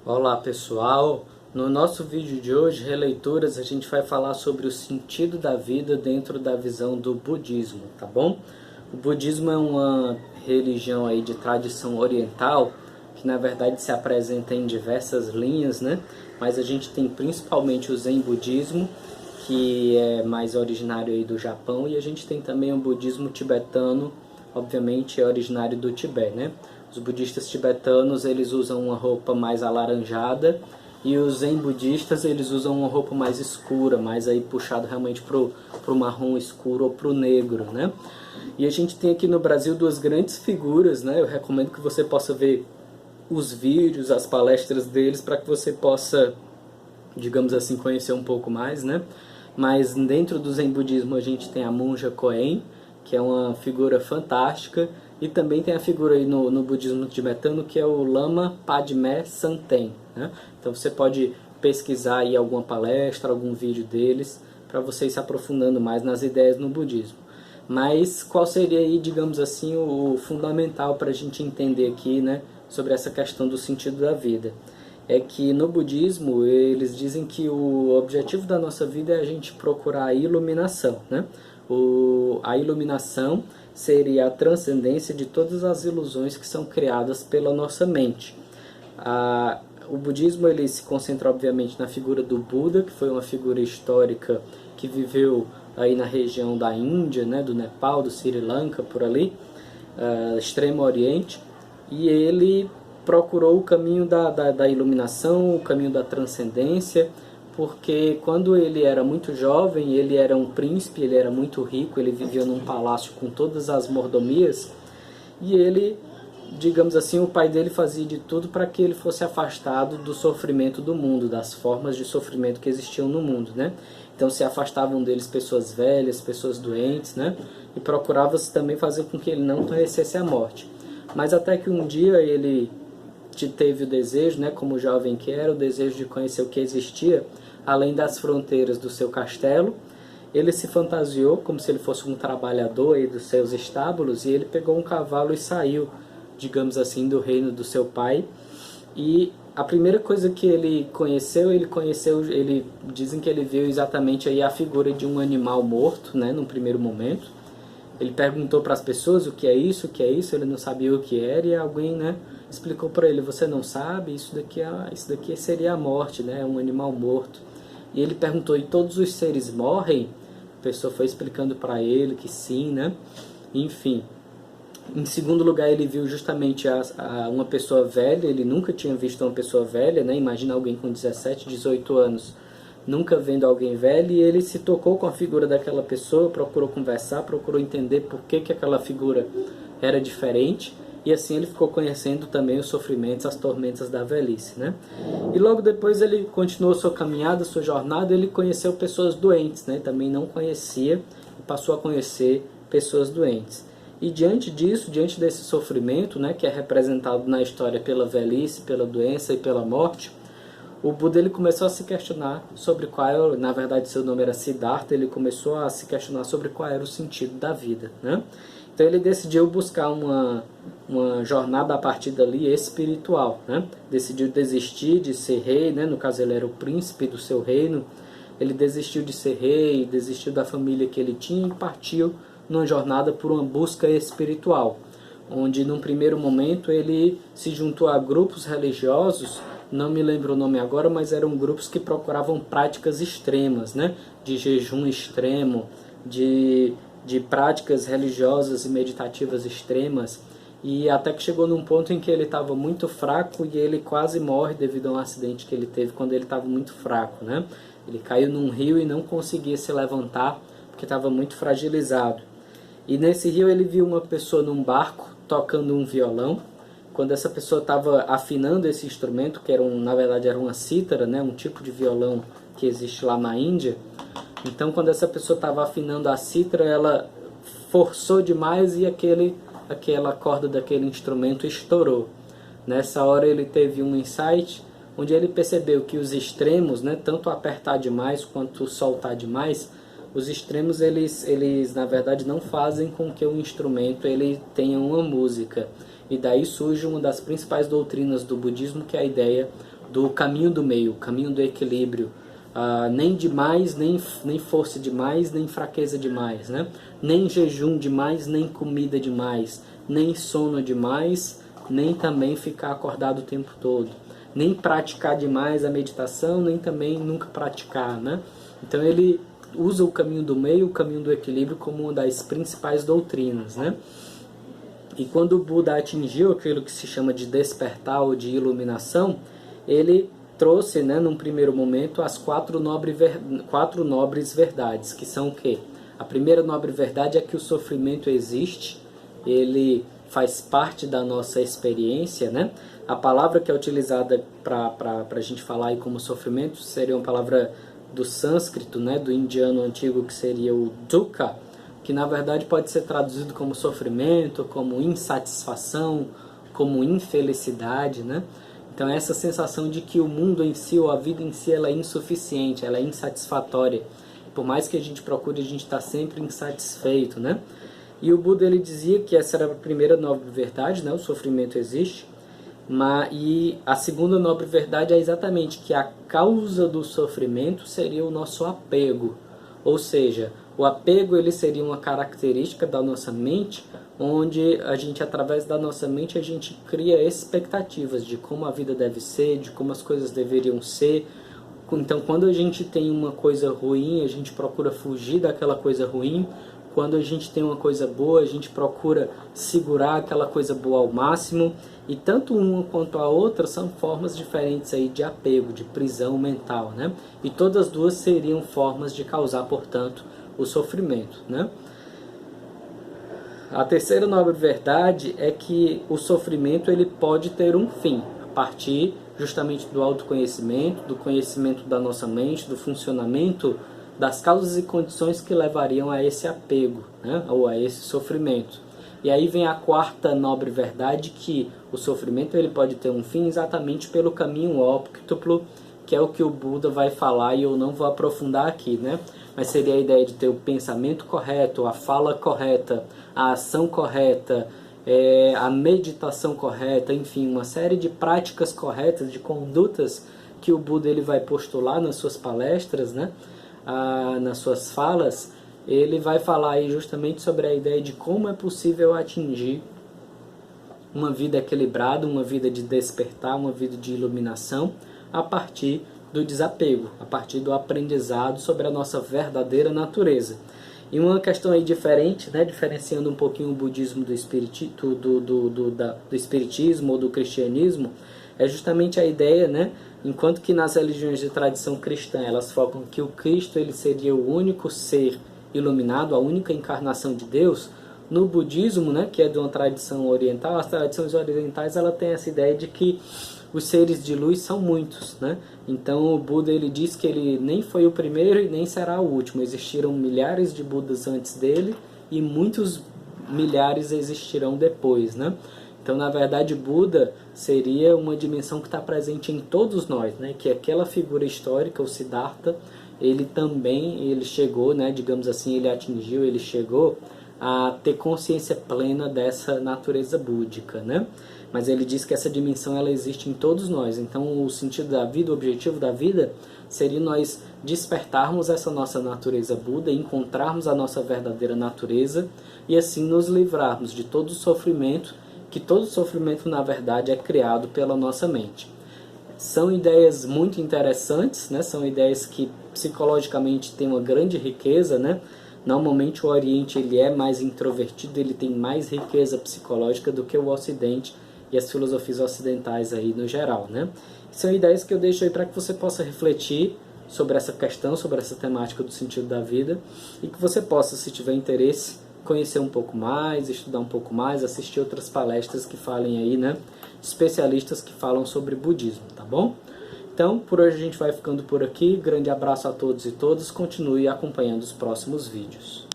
Olá pessoal, no nosso vídeo de hoje, Releituras, a gente vai falar sobre o sentido da vida dentro da visão do budismo, tá bom? O budismo é uma religião aí de tradição oriental, que na verdade se apresenta em diversas linhas, né? Mas a gente tem principalmente o Zen budismo, que é mais originário aí do Japão, e a gente tem também o budismo tibetano, obviamente é originário do Tibete, né? Os budistas tibetanos, eles usam uma roupa mais alaranjada, e os zen budistas, eles usam uma roupa mais escura, mais aí puxado realmente pro marrom escuro ou pro negro, né? E a gente tem aqui no Brasil duas grandes figuras, né? Eu recomendo que você possa ver os vídeos, as palestras deles, para que você possa, digamos assim, conhecer um pouco mais, né? Mas dentro do zen budismo a gente tem a monja Koen, que é uma figura fantástica, e também tem a figura aí no budismo tibetano, que é o Lama Padme Santen, né? Então você pode pesquisar aí alguma palestra, algum vídeo deles, para você ir se aprofundando mais nas ideias no budismo. Mas qual seria aí, digamos assim, o fundamental para a gente entender aqui, né, sobre essa questão do sentido da vida? É que no budismo eles dizem que o objetivo da nossa vida é a gente procurar a iluminação, né? A iluminação seria a transcendência de todas as ilusões que são criadas pela nossa mente. O budismo ele se concentra obviamente na figura do Buda, que foi uma figura histórica que viveu aí na região da Índia, né, do Nepal, do Sri Lanka, por ali, Extremo Oriente, e ele procurou o caminho da iluminação, o caminho da transcendência, porque quando ele era muito jovem, ele era um príncipe, ele era muito rico, ele vivia num palácio com todas as mordomias, e ele, digamos assim, o pai dele fazia de tudo para que ele fosse afastado do sofrimento do mundo, das formas de sofrimento que existiam no mundo, né? Então se afastavam deles pessoas velhas, pessoas doentes, né? E procurava-se também fazer com que ele não conhecesse a morte. Mas até que um dia ele teve o desejo, né, como jovem que era, o desejo de conhecer o que existia além das fronteiras do seu castelo. Ele se fantasiou como se ele fosse um trabalhador aí dos seus estábulos, e ele pegou um cavalo e saiu, digamos assim, do reino do seu pai. E a primeira coisa que ele conheceu, dizem que ele viu exatamente aí a figura de um animal morto, né, num primeiro momento. Ele perguntou para as pessoas o que é isso, ele não sabia o que era, e alguém, né, explicou para ele: você não sabe, isso daqui seria a morte, né, um animal morto. E ele perguntou: e todos os seres morrem? A pessoa foi explicando para ele que sim, né? Enfim. Em segundo lugar, ele viu justamente uma pessoa velha. Ele nunca tinha visto uma pessoa velha, né? Imagina alguém com 17, 18 anos nunca vendo alguém velho, e ele se tocou com a figura daquela pessoa, procurou conversar, procurou entender por que aquela figura era diferente, e assim ele ficou conhecendo também os sofrimentos, as tormentas da velhice, né? E logo depois ele continuou sua caminhada, sua jornada. Ele conheceu pessoas doentes, né? Também não conhecia, e passou a conhecer pessoas doentes. E diante disso, diante desse sofrimento, né, que é representado na história pela velhice, pela doença e pela morte, o Buda ele começou a se questionar sobre qual, na verdade seu nome era Siddhartha, ele começou a se questionar sobre qual era o sentido da vida, né? Então ele decidiu buscar uma jornada a partir dali espiritual, né? Decidiu desistir de ser rei, né? No caso ele era o príncipe do seu reino. Ele desistiu de ser rei, desistiu da família que ele tinha e partiu numa jornada por uma busca espiritual, onde num primeiro momento ele se juntou a grupos religiosos. Não me lembro o nome agora, mas eram grupos que procuravam práticas extremas, né? De jejum extremo, de práticas religiosas e meditativas extremas, e até que chegou num ponto em que ele estava muito fraco e ele quase morre devido a um acidente que ele teve quando ele estava muito fraco, né? Ele caiu num rio e não conseguia se levantar porque estava muito fragilizado. E nesse rio ele viu uma pessoa num barco tocando um violão. Quando essa pessoa estava afinando esse instrumento, que na verdade era uma cítara, né, um tipo de violão que existe lá na Índia. Então quando essa pessoa estava afinando a cítara, ela forçou demais e aquela corda daquele instrumento estourou. Nessa hora ele teve um insight, onde ele percebeu que os extremos, né, tanto apertar demais quanto soltar demais, os extremos eles na verdade não fazem com que o instrumento ele tenha uma música. E daí surge uma das principais doutrinas do budismo, que é a ideia do caminho do meio, caminho do equilíbrio. Nem demais, nem força demais, nem fraqueza demais, né? Nem jejum demais, nem comida demais, nem sono demais, nem também ficar acordado o tempo todo, nem praticar demais a meditação, nem também nunca praticar, né? Então ele usa o caminho do meio, o caminho do equilíbrio como uma das principais doutrinas, né? E quando o Buda atingiu aquilo que se chama de despertar ou de iluminação, ele trouxe, né, num primeiro momento, as quatro nobres verdades, que são o quê? A primeira nobre verdade é que o sofrimento existe, ele faz parte da nossa experiência, né? A palavra que é utilizada para a gente falar aí como sofrimento seria uma palavra do sânscrito, né, do indiano antigo, que seria o dukkha, que na verdade pode ser traduzido como sofrimento, como insatisfação, como infelicidade, né? Então essa sensação de que o mundo em si, ou a vida em si, ela é insuficiente, ela é insatisfatória. Por mais que a gente procure, a gente está sempre insatisfeito, né? E o Buda, ele dizia que essa era a primeira nobre verdade, né? O sofrimento existe. E a segunda nobre verdade é exatamente que a causa do sofrimento seria o nosso apego. Ou seja, o apego, ele seria uma característica da nossa mente, onde a gente, através da nossa mente, a gente cria expectativas de como a vida deve ser, de como as coisas deveriam ser. Então, quando a gente tem uma coisa ruim, a gente procura fugir daquela coisa ruim. Quando a gente tem uma coisa boa, a gente procura segurar aquela coisa boa ao máximo. E tanto uma quanto a outra são formas diferentes aí de apego, de prisão mental, né? E todas as duas seriam formas de causar, portanto, o sofrimento, né? A terceira nobre verdade é que o sofrimento, ele pode ter um fim, a partir justamente do autoconhecimento, do conhecimento da nossa mente, do funcionamento das causas e condições que levariam a esse apego, né? Ou a esse sofrimento. E aí vem a quarta nobre verdade, que o sofrimento, ele pode ter um fim exatamente pelo caminho óptuplo, que é o que o Buda vai falar, e eu não vou aprofundar aqui, né? Mas seria a ideia de ter o pensamento correto, a fala correta, a ação correta, a meditação correta, enfim, uma série de práticas corretas, de condutas que o Buda, ele vai postular nas suas palestras, né? Nas suas falas. Ele vai falar aí justamente sobre a ideia de como é possível atingir uma vida equilibrada, uma vida de despertar, uma vida de iluminação, a partir do desapego, a partir do aprendizado sobre a nossa verdadeira natureza. E uma questão aí diferente, né, diferenciando um pouquinho o budismo do espiritismo ou do cristianismo, é justamente a ideia, né, enquanto que nas religiões de tradição cristã elas focam que o Cristo, ele seria o único ser iluminado, a única encarnação de Deus. No budismo, né, que é de uma tradição oriental, as tradições orientais, ela tem essa ideia de que os seres de luz são muitos, né? Então o Buda, ele diz que ele nem foi o primeiro e nem será o último. Existiram milhares de Budas antes dele e muitos milhares existirão depois, né? Então, na verdade, Buda seria uma dimensão que está presente em todos nós, né? Que aquela figura histórica, o Siddhartha, ele chegou, né? Digamos assim, ele chegou a ter consciência plena dessa natureza búdica, né? Mas ele diz que essa dimensão, ela existe em todos nós. Então o sentido da vida, o objetivo da vida, seria nós despertarmos essa nossa natureza Buda, encontrarmos a nossa verdadeira natureza e assim nos livrarmos de todo o sofrimento, que todo sofrimento na verdade é criado pela nossa mente. São ideias muito interessantes, né? São ideias que psicologicamente têm uma grande riqueza, né? Normalmente o Oriente, ele é mais introvertido, ele tem mais riqueza psicológica do que o Ocidente e as filosofias ocidentais aí no geral, né? São ideias que eu deixo aí para que você possa refletir sobre essa questão, sobre essa temática do sentido da vida, e que você possa, se tiver interesse, conhecer um pouco mais, estudar um pouco mais, assistir outras palestras que falem aí, né? Especialistas que falam sobre budismo, tá bom? Então, por hoje a gente vai ficando por aqui. Grande abraço a todos e todas. Continue acompanhando os próximos vídeos.